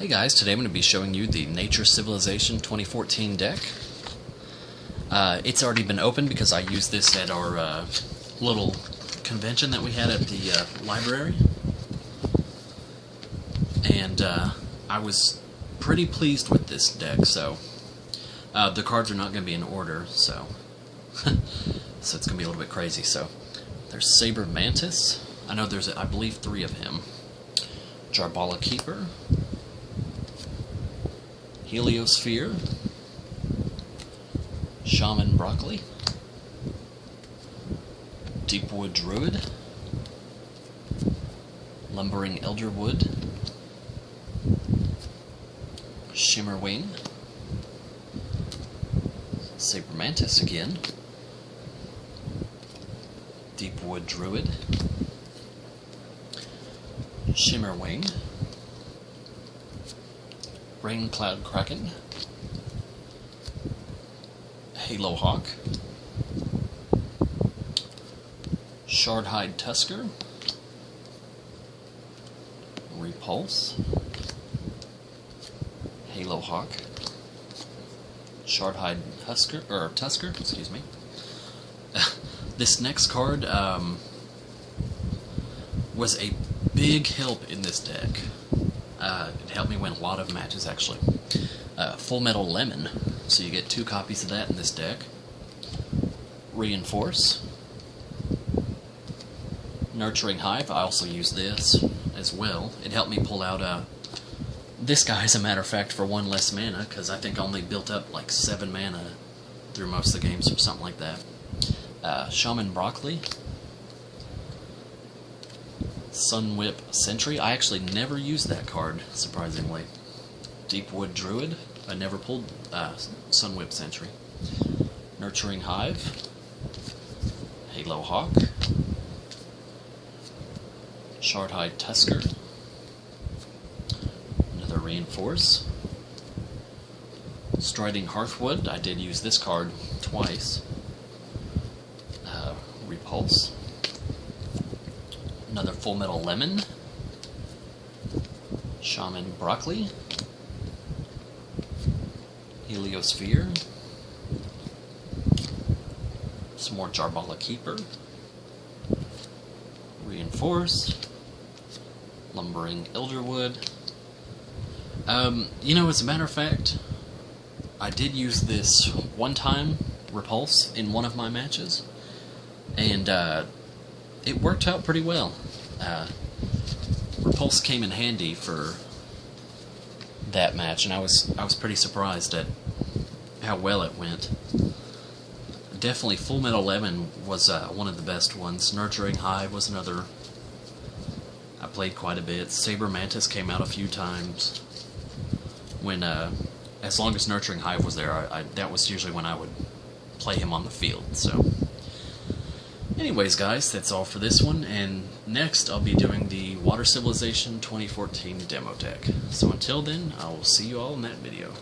Hey guys, today I'm going to be showing you the Nature Civilization 2014 deck. It's already been opened because I used this at our little convention that we had at the library. And I was pretty pleased with this deck, so the cards are not going to be in order, so so it's going to be a little bit crazy. So there's Saber Mantis. I know there's, I believe, 3 of him. Jarbala Keeper, Heliosphere, Shaman Broccoli, Deepwood Druid, Lumbering Elderwood, Shimmerwing, Saber Mantis again, Deepwood Druid, Shimmerwing, Raincloud Kraken, Halo Hawk, Shardhide Tusker, Repulse, Halo Hawk, Shardhide Tusker, excuse me. This next card was a big help in this deck. It helped me win a lot of matches, actually. Full Metal Lemon, so you get 2 copies of that in this deck. Reinforce, Nurturing Hive. I also use this as well. It helped me pull out this guy, as a matter of fact, for 1 less mana, because I think I only built up like 7 mana through most of the games or something like that. Shaman Broccoli, Sunwhip Sentry. I actually never used that card, surprisingly. Deepwood Druid. I never pulled Sunwhip Sentry. Nurturing Hive, Halo Hawk, Shardhide Tusker, another Reinforce, Striding Hearthwood. I did use this card twice. Repulse, another Full Metal Lemon, Shaman Broccoli, Heliosphere, some more Jarbala Keeper, Reinforce, Lumbering Elderwood. You know, as a matter of fact, I did use this one time, Repulse, in one of my matches, and it worked out pretty well. Repulse came in handy for that match, and I was pretty surprised at how well it went. Definitely Full Metal Lemon was one of the best ones. Nurturing Hive was another I played quite a bit. Saber Mantis came out a few times. When as long as Nurturing Hive was there, that was usually when I would play him on the field. So anyways, guys, that's all for this one, and next I'll be doing the Water Civilization 2014 demo deck. So until then, I will see you all in that video.